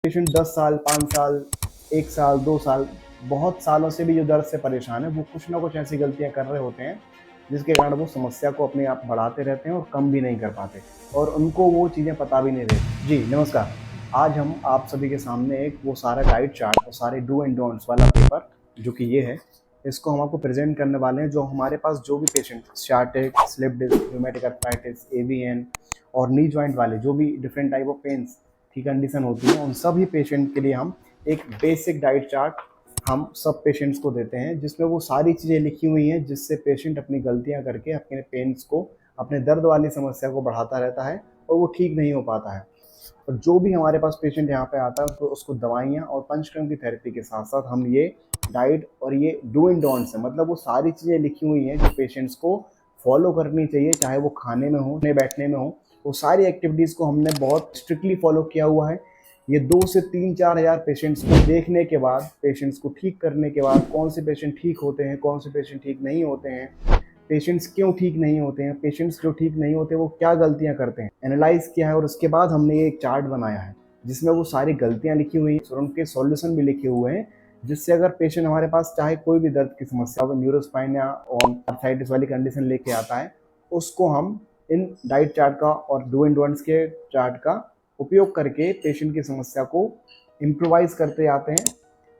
Patient 10 साल, 5 साल, 1 साल, 2 साल, बहुत सालों से भी जो दर्द से परेशान है, वो कुछ ना कुछ ऐसी गलतियाँ कर रहे होते हैं, जिसके कारण वो समस्या को अपने आप बढ़ाते रहते हैं और कम भी नहीं कर पाते और उनको वो चीज़ें पता भी नहीं रहती। जी, नमस्कार। आज हम आप सभी के सामने एक वो सारा डाइट चार्ट और सारे डू एंड डोंट्स वाला पेपर, जो कि ये है, इसको हम आपको प्रेज़ेंट करने वाले हैं, जो हमारे पास जो भी patient sciatic, slip disc, rheumatic arthritis, AVN और नी जॉइंट वाले जो भी डिफरेंट टाइप ऑफ पेन्स की कंडीशन होती है, उन सभी पेशेंट के लिए हम एक बेसिक डाइट चार्ट हम सब पेशेंट्स को देते हैं, जिसमें वो सारी चीज़ें लिखी हुई हैं, जिससे पेशेंट अपनी गलतियां करके अपने पेन्स को, अपने दर्द वाली समस्या को बढ़ाता रहता है और वो ठीक नहीं हो पाता है। और जो भी हमारे पास पेशेंट यहाँ पे आता है, तो उसको दवाइयाँ और पंचकर्म की थेरेपी के साथ साथ हम ये डाइट और ये डू एंड डोंट्स है, मतलब वो सारी चीज़ें लिखी हुई हैं जो पेशेंट्स को फॉलो करनी चाहिए, चाहे वो खाने में हो, बैठने में हो। वो सारी एक्टिविटीज़ को हमने बहुत स्ट्रिक्टली फॉलो किया हुआ है। ये 2 से 3-4 हज़ार पेशेंट्स को देखने के बाद, पेशेंट्स को ठीक करने के बाद, कौन से पेशेंट ठीक होते हैं, कौन से पेशेंट ठीक नहीं होते हैं, पेशेंट्स क्यों ठीक नहीं होते हैं, पेशेंट्स जो ठीक नहीं होते वो क्या गलतियां करते हैं, एनालाइज किया है और उसके बाद हमने ये एक चार्ट बनाया है, जिसमें वो सारी गलतियां लिखी हुई हैं और उनके सॉल्यूशन भी लिखे हुए हैं, जिससे अगर पेशेंट हमारे पास चाहे कोई भी दर्द की समस्या हो, न्यूरोस्पाइन या आर्थराइटिस वाली कंडीशन लेके आता है, उसको हम इन डाइट चार्ट का और डू एंड डोंट्स के चार्ट का उपयोग करके पेशेंट की समस्या को इम्प्रोवाइज करते आते हैं।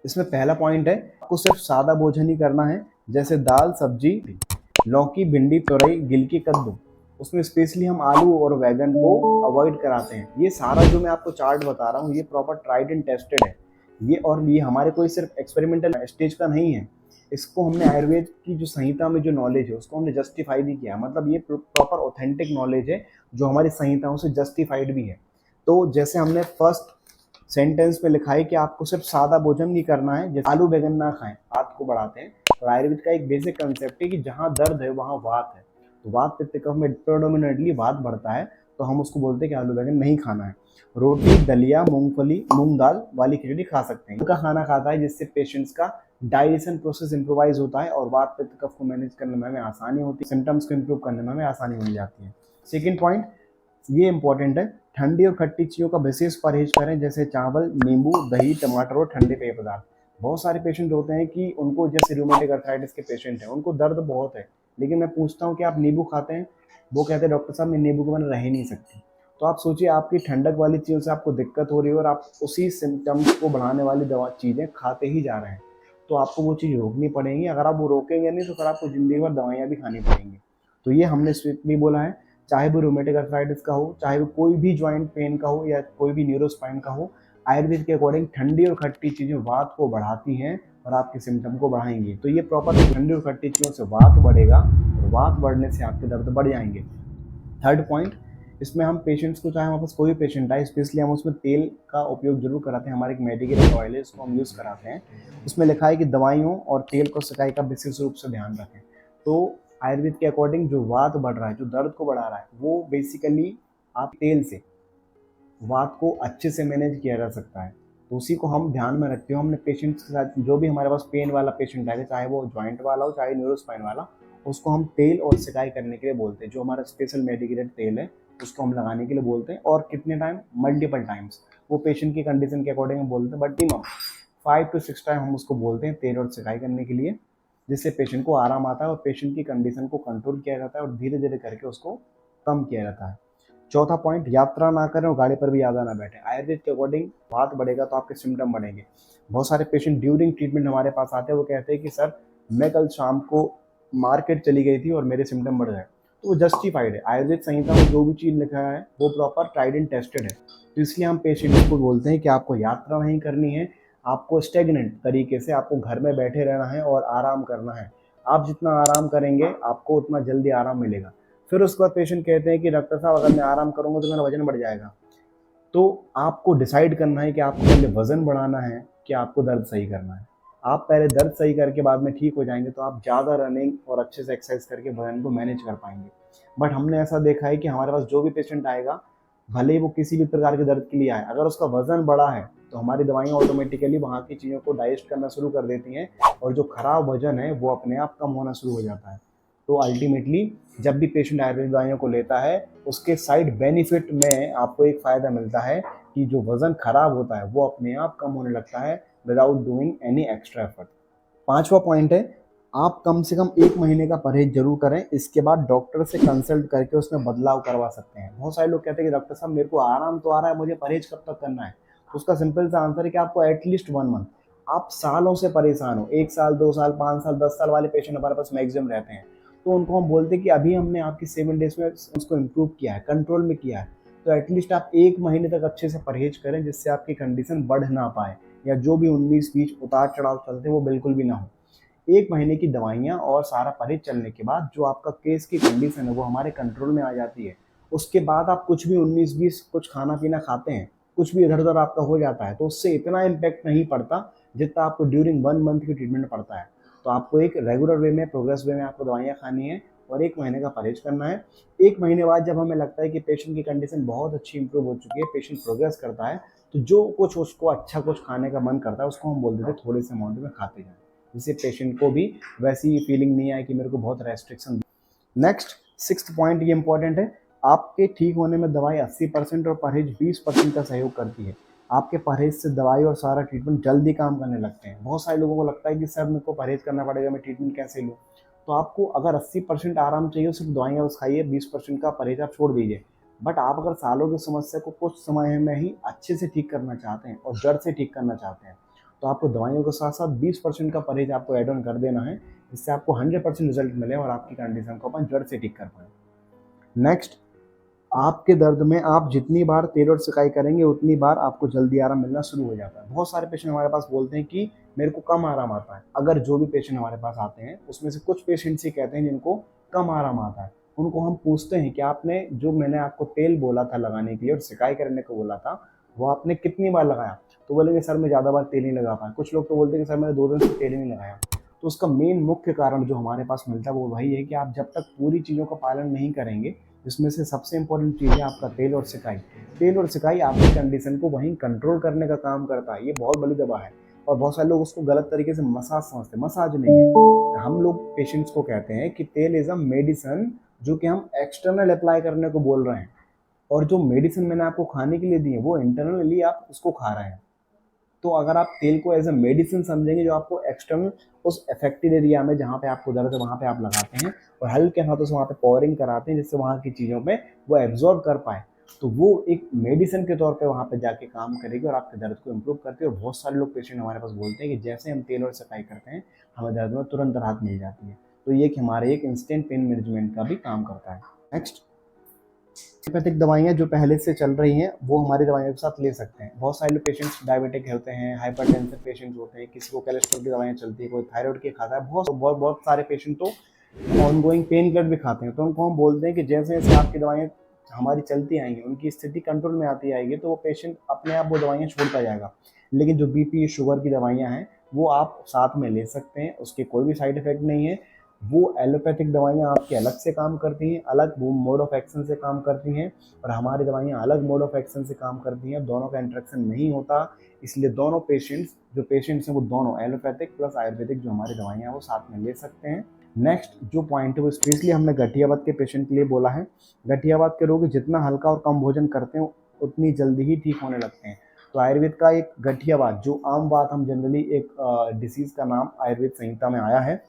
इसमें पहला पॉइंट है, आपको सिर्फ सादा भोजन ही करना है, जैसे दाल, सब्जी, लौकी, भिंडी, तोरई, गिलकी, कद्दू। उसमें स्पेशली हम आलू और बैगन को अवॉइड कराते हैं। ये सारा जो मैं आपको चार्ट बता रहा हूँ, ये प्रॉपर ट्राइड एंड टेस्टेड है। ये हमारे कोई सिर्फ एक्सपेरिमेंटल स्टेज का नहीं है। इसको हमने आयुर्वेद की जो संहिता में जो नॉलेज है, उसको हमने जस्टिफाई भी किया, मतलब ये प्रॉपर ऑथेंटिक नॉलेज है, जो हमारी संहिताओं से जस्टिफाइड भी है। तो जैसे हमने फर्स्ट सेंटेंस में लिखा है कि आपको सिर्फ सादा भोजन नहीं करना है, जैसे आलू बैगन ना खाएं, वात को बढ़ाते हैं। और आयुर्वेद का एक बेसिक कंसेप्ट है कि जहाँ दर्द है वहाँ वात है, तो वात पित्त कफ में प्रेडोमिनेटली वात बढ़ता है, तो हम उसको बोलते हैं कि आलू बैगन नहीं खाना है। रोटी, दलिया, मूंगफली, मूंग दाल वाली खिचड़ी खा सकते हैं। उनका खाना खाता है, जिससे पेशेंट्स का डाइजेशन प्रोसेस इंप्रोवाइज होता है और वात पित्त कफ को मैनेज करने में हमें आसानी होती है, सिम्टम्स को इम्प्रूव करने में हमें आसानी मिल जाती है। सेकेंड पॉइंट ये इंपॉर्टेंट है, ठंडी और खट्टी चीज़ों का विशेष परहेज करें, जैसे चावल, नींबू, दही, टमाटर और ठंडे पेय पदार्थ। बहुत सारे पेशेंट होते हैं कि उनको, जैसे रूमेटिक अर्थराइटिस के पेशेंट हैं, उनको दर्द बहुत है, लेकिन मैं पूछता हूँ कि आप नींबू खाते हैं? वो कहते हैं डॉक्टर साहब मैं नींबू के बिना रह ही नहीं सकती। तो आप सोचिए, आपकी ठंडक वाली चीज़ों से आपको दिक्कत हो रही है और आप उसी सिम्टम्स को बढ़ाने वाली दवा चीज़ें खाते ही जा रहे हैं, तो आपको वो चीज़ रोकनी पड़ेगी। अगर आप वो रोकेंगे नहीं, तो फिर आपको ज़िंदगी भर दवाइयाँ भी खानी पड़ेंगी। तो ये हमने स्ट्रिक्टली बोला है, चाहे वो रूमेटिक अर्थराइटिस का हो, चाहे वो कोई भी जॉइंट पेन का हो या कोई भी न्यूरोस्पाइन का हो, आयुर्वेद के अकॉर्डिंग ठंडी और खट्टी चीज़ें वात को बढ़ाती हैं और आपके सिम्टम को बढ़ाएंगी। तो ये प्रॉपर ठंडी और खट्टी चीज़ों से वात बढ़ेगा और वात बढ़ने से आपके दर्द बढ़ जाएंगे। थर्ड पॉइंट, इसमें हम पेशेंट्स को, चाहे हमारे पास कोई भी पेशेंट आए, स्पेशली हम उसमें तेल का उपयोग जरूर कराते हैं। हमारे एक मेडिकेटेड ऑयल है, इसको हम यूज़ कराते हैं। उसमें लिखा है कि दवाइयों और तेल को सिकाई का विशेष रूप से ध्यान रखें। तो आयुर्वेद के अकॉर्डिंग जो वात बढ़ रहा है, जो दर्द को बढ़ा रहा है, वो बेसिकली आप तेल से वात को अच्छे से मैनेज किया जा सकता है। तो उसी को हम ध्यान में रखते हो, हमने पेशेंट्स के साथ, जो भी हमारे पास पेन वाला पेशेंट आएगा, चाहे वो जॉइंट वाला हो चाहे न्यूरोस्पाइन वाला, उसको हम तेल और सिकाई करने के लिए बोलते हैं। जो हमारा स्पेशल मेडिकेटेड तेल है, उसको हम लगाने के लिए बोलते हैं। और कितने टाइम? मल्टीपल टाइम्स, वो पेशेंट की कंडीशन के अकॉर्डिंग हम बोलते हैं, बट मिनिमम 5 to 6 टाइम हम उसको बोलते हैं तेल और सिकाई करने के लिए, जिससे पेशेंट को आराम आता है और पेशेंट की कंडीशन को कंट्रोल किया जाता है और धीरे धीरे करके उसको कम किया जाता है। चौथा पॉइंट, यात्रा ना करें और गाड़ी पर भी ज़्यादा ना बैठें। आयुर्वेद के अकॉर्डिंग वात बढ़ेगा तो आपके सिम्टम बढ़ेंगे। बहुत सारे पेशेंट ड्यूरिंग ट्रीटमेंट हमारे पास आते हैं, वो कहते हैं कि सर मैं कल शाम को मार्केट चली गई थी और मेरे सिम्टम बढ़ गए। तो वो जस्टिफाइड है, आयुर्वेद संहिता में जो भी चीज़ लिखा है वो प्रॉपर ट्राइड एंड टेस्टेड है। तो इसलिए हम पेशेंट को बोलते हैं कि आपको यात्रा नहीं करनी है, आपको स्टेगनेंट तरीके से आपको घर में बैठे रहना है और आराम करना है। आप जितना आराम करेंगे, आपको उतना जल्दी आराम मिलेगा। फिर उसके बाद पेशेंट कहते हैं कि डॉक्टर साहब अगर मैं आराम करूंगा तो मेरा वजन बढ़ जाएगा। तो आपको डिसाइड करना है कि आपको पहले वजन बढ़ाना है कि आपको दर्द सही करना है। आप पहले दर्द सही करके बाद में ठीक हो जाएंगे, तो आप ज़्यादा रनिंग और अच्छे से एक्सरसाइज करके वजन को मैनेज कर पाएंगे। बट हमने ऐसा देखा है कि हमारे पास जो भी पेशेंट आएगा, भले ही वो किसी भी प्रकार के दर्द के लिए आए, अगर उसका वजन बढ़ा है तो हमारी दवाइयाँ ऑटोमेटिकली वहाँ की चीज़ों को डाइजेस्ट करना शुरू कर देती हैं और जो खराब वजन है वो अपने आप कम होना शुरू हो जाता है। तो अल्टीमेटली जब भी पेशेंट आयुर्वेदिक दवाइयों को लेता है, उसके साइड बेनिफिट में आपको एक फ़ायदा मिलता है कि जो वज़न खराब होता है वो अपने आप कम होने लगता है without doing any extra effort. पाँचवा पॉइंट है, आप कम से कम 1 महीने का परहेज़ ज़रूर करें, इसके बाद डॉक्टर से कंसल्ट करके उसमें बदलाव करवा सकते हैं। बहुत सारे लोग कहते हैं कि डॉक्टर साहब मेरे को आराम तो आ रहा है, मुझे परहेज़ कब तक करना है? तो उसका सिंपल सा आंसर है कि आपको एटलीस्ट 1 मंथ, आप सालों से परेशान हो, 1 साल, 2 साल, 5 साल, 10 साल वाले पेशेंट हमारे पास मैक्सिमम रहते हैं। तो उनको हम बोलते हैं कि अभी हमने आपकी 7 डेज़ में उसको इम्प्रूव किया है, कंट्रोल में किया है। तो एटलीस्ट आप 1 महीने तक अच्छे से परहेज़ करें जिससे आपकी कंडीशन बढ़ ना पाए या जो भी 19-20 उतार-चढ़ाव चलते हैं वो बिल्कुल भी ना हो। 1 महीने की दवाइयाँ और सारा परहेज चलने के बाद जो आपका केस की कंडीशन है वो हमारे कंट्रोल में आ जाती है। उसके बाद आप कुछ भी 19-20 कुछ खाना-पीना खाते हैं, कुछ भी इधर-उधर आपका हो जाता है, तो उससे इतना इम्पैक्ट नहीं पड़ता जितना आपको ड्यूरिंग 1 मंथ की ट्रीटमेंट में पड़ता है। तो आपको एक रेगुलर वे में, प्रोग्रेस वे में आपको दवाइयाँ खानी है और 1 महीने का परहेज करना है। 1 महीने बाद जब हमें लगता है कि पेशेंट की कंडीशन बहुत अच्छी इम्प्रूव हो चुकी है, पेशेंट प्रोग्रेस करता है, तो जो कुछ उसको अच्छा कुछ खाने का मन करता है, उसको हम बोल देते हैं थोड़े से अमाउंट में खाते जाएँ। जिससे पेशेंट को भी वैसी फीलिंग नहीं आए कि मेरे को बहुत रेस्ट्रिक्शन। नेक्स्ट, सिक्स्थ पॉइंट ये इंपॉर्टेंट है, आपके ठीक होने में दवाई 80% और परहेज 20% का सहयोग करती है। आपके परहेज से दवाई और सारा ट्रीटमेंट जल्दी काम करने लगते हैं। बहुत सारे लोगों को लगता है कि सर मेरे को परहेज करना पड़ेगा, मैं ट्रीटमेंट कैसे लूँ? तो आपको अगर 80% आराम चाहिए, सिर्फ दवाइयाँ बस खाइए, 20% का परहेज आप छोड़ दीजिए। बट आप अगर सालों की समस्या को कुछ समय में ही अच्छे से ठीक करना चाहते हैं और जड़ से ठीक करना चाहते हैं, तो आपको दवाइयों के साथ साथ 20% का परहेज आपको ऐड ऑन कर देना है, जिससे आपको 100% रिजल्ट मिले और आपकी कंडीशन को अपन जड़ से ठीक कर पाएँ। नेक्स्ट, आपके दर्द में आप जितनी बार तेल और सिकाई करेंगे उतनी बार आपको जल्दी आराम मिलना शुरू हो जाता है। बहुत सारे पेशेंट हमारे पास बोलते हैं कि मेरे को कम आराम आता है। अगर जो भी पेशेंट हमारे पास आते हैं उसमें से कुछ पेशेंट्स ही कहते हैं जिनको कम आराम आता है। उनको हम पूछते हैं कि आपने जो मैंने आपको तेल बोला था लगाने के लिए और सिकाई करने को बोला था, वो आपने कितनी बार लगाया? तो बोलेंगे सर मैं ज़्यादा बार तेल नहीं लगा पाया। कुछ लोग तो बोलते हैं कि सर मैंने 2 दिन से तेल ही नहीं लगाया। तो उसका मेन मुख्य कारण जो हमारे पास मिलता है वो वही है कि आप जब तक पूरी चीज़ों का पालन नहीं करेंगे, जिसमें से सबसे इम्पोर्टेंट चीज़ है आपका तेल और सिकाई। तेल और सिकाई आपकी कंडीशन को वहीं कंट्रोल करने का काम करता है। ये बहुत बड़ी दवा है और बहुत सारे लोग उसको गलत तरीके से मसाज समझते हैं। मसाज नहीं है। हम लोग पेशेंट्स को कहते हैं कि तेल इज़ अ मेडिसिन, जो कि हम एक्सटर्नल अप्लाई करने को बोल रहे हैं और जो मेडिसिन मैंने आपको खाने के लिए दी है वो इंटरनली आप उसको खा रहे हैं। तो अगर आप तेल को एज अ मेडिसिन समझेंगे जो आपको एक्सटर्नल उस अफेक्टेड एरिया में जहाँ पे आपको दर्द है वहाँ पे आप लगाते हैं और हल्के हाथों से वहाँ पे पावरिंग कराते हैं जिससे वहाँ की चीज़ों में वो एब्जॉर्ब कर पाए, तो वो एक मेडिसिन के तौर पे वहाँ पे जाके काम करेगी और आपके दर्द को इम्प्रूव करती है। और बहुत सारे लोग पेशेंट हमारे पास बोलते हैं कि जैसे हम तेल और सफाई करते हैं हमें दर्द में तुरंत राहत मिल जाती है। तो ये एक हमारे एक इंस्टेंट पेन मैनेजमेंट का भी काम करता है। नेक्स्ट, एलोपैथिक दवाइयाँ जो पहले से चल रही हैं वो हमारी दवाइयों के साथ ले सकते हैं। बहुत सारे पेशेंट्स डायबिटिक होते हैं, हाइपरटेंसिव पेशेंट्स होते हैं, किसी को कोलेस्ट्रॉल की दवाइयाँ चलती है, कोई थायराइड की खाता है, बहुत बहुत बहुत सारे पेशेंट तो ऑनगोइंग पेन किलर भी खाते हैं। तो उनको हम बोलते हैं कि जैसे जैसे आपकी दवाइयाँ हमारी चलती आएंगी, उनकी स्थिति कंट्रोल में आती आएगी, तो वो पेशेंट अपने आप वो दवाइयाँ छोड़ता जाएगा। लेकिन जो बीपी शुगर की दवाइयाँ हैं वो आप साथ में ले सकते हैं, उसके कोई भी साइड इफेक्ट नहीं है। वो एलोपैथिक दवाइयाँ आपके अलग से काम करती हैं, अलग वो मोड ऑफ एक्शन से काम करती हैं और हमारी दवाइयाँ अलग मोड ऑफ एक्शन से काम करती हैं। दोनों का इंटरेक्शन नहीं होता, इसलिए दोनों पेशेंट्स हैं वो दोनों एलोपैथिक प्लस आयुर्वेदिक जो हमारी दवाइयाँ हैं वो साथ में ले सकते हैं। नेक्स्ट जो पॉइंट है वो स्पेशली हमने गठियावात के पेशेंट के लिए बोला है। गठियावात के रोगी जितना हल्का और कम भोजन करते हैं उतनी जल्दी ही ठीक होने लगते हैं। तो आयुर्वेद का एक गठियावात जो आम बात हम जनरली एक डिसीज़ का नाम आयुर्वेद संहिता में आया है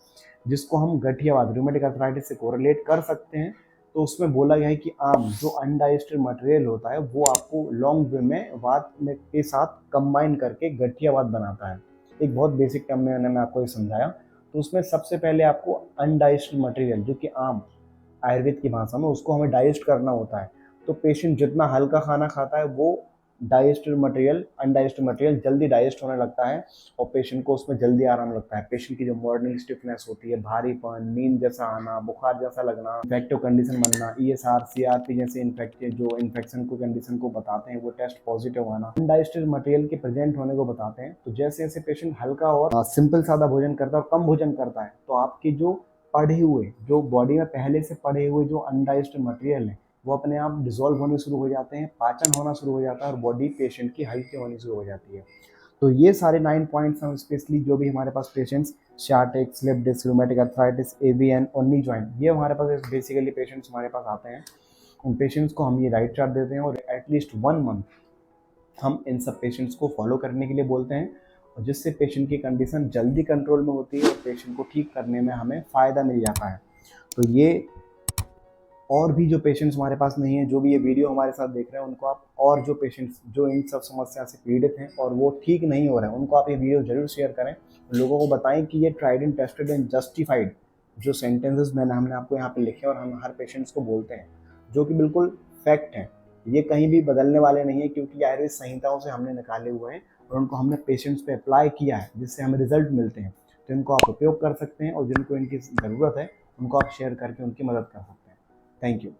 जिसको हम गठियावात रूमेटिक अर्थराइटिस से कोरिलेट कर सकते हैं। तो उसमें बोला गया है कि आम जो अनडाइजेस्टेड मटेरियल होता है वो आपको लॉन्ग वे में वात में के साथ कंबाइन करके गठियावात बनाता है। एक बहुत बेसिक टर्म में मैंने आपको ये समझाया। तो उसमें सबसे पहले आपको अनडाइजेस्टेड मटेरियल जो कि आम आयुर्वेद की भाषा में उसको हमें डाइजेस्ट करना होता है। तो पेशेंट जितना हल्का खाना खाता है वो अनडाइजेस्टेड मटेरियल जल्दी डाइजेस्ट होने लगता है और पेशेंट को उसमें जल्दी आराम लगता है। पेशेंट की जो मॉर्निंग स्टिफनेस होती है, भारीपन, नींद जैसा आना, बुखार जैसा लगना, इन्फेक्टिव कंडीशन बनना, ईएसआर, सीआरपी जैसे इन्फेक्शन को कंडीशन को बताते हैं वो टेस्ट पॉजिटिव आना, अनडाइजेस्टेड मटेरियल के प्रेजेंट होने को बताते हैं। तो जैसे जैसे पेशेंट हल्का और सिंपल सादा भोजन करता है और कम भोजन करता है तो आपकी जो बॉडी में पहले से पड़े हुए जो अनडाइजेस्टेड मटेरियल है वो अपने आप डिसॉल्व होने शुरू हो जाते हैं, पाचन होना शुरू हो जाता है और बॉडी पेशेंट की हल्की होनी शुरू हो जाती है। तो ये सारे 9 पॉइंट्स हम स्पेशली जो भी हमारे पास patients sciatic, slip disc, rheumatic arthritis, AVN और नी जॉइंट, ये हमारे पास बेसिकली पेशेंट्स हमारे पास आते हैं। उन पेशेंट्स को हम ये डाइट चार्ट देते हैं और एटलीस्ट 1 मंथ हम इन सब पेशेंट्स को फॉलो करने के लिए बोलते हैं, और जिससे पेशेंट की कंडीशन जल्दी कंट्रोल में होती है और पेशेंट को ठीक करने में हमें फ़ायदा मिल जाता है। तो ये और भी जो पेशेंट्स हमारे पास नहीं है, जो भी ये वीडियो हमारे साथ देख रहे हैं, उनको आप, और जो पेशेंट्स जो इन सब समस्या से पीड़ित हैं और वो ठीक नहीं हो रहे हैं, उनको आप ये वीडियो ज़रूर शेयर करें। लोगों को बताएं कि ये tried and tested and justified जो सेंटेंसेस हमने आपको यहाँ पे लिखे और हम हर पेशेंट्स को बोलते हैं, जो कि बिल्कुल फैक्ट हैं, ये कहीं भी बदलने वाले नहीं है, क्योंकि आयुर्वेद संहिताओं से हमने निकाले हुए हैं और उनको हमने पेशेंट्स पे अप्लाई किया है, जिससे हमें रिजल्ट मिलते हैं। तो इनको आप उपयोग कर सकते हैं और जिनको इनकी ज़रूरत है उनको आप शेयर करके उनकी मदद कर सकते हैं। Thank you.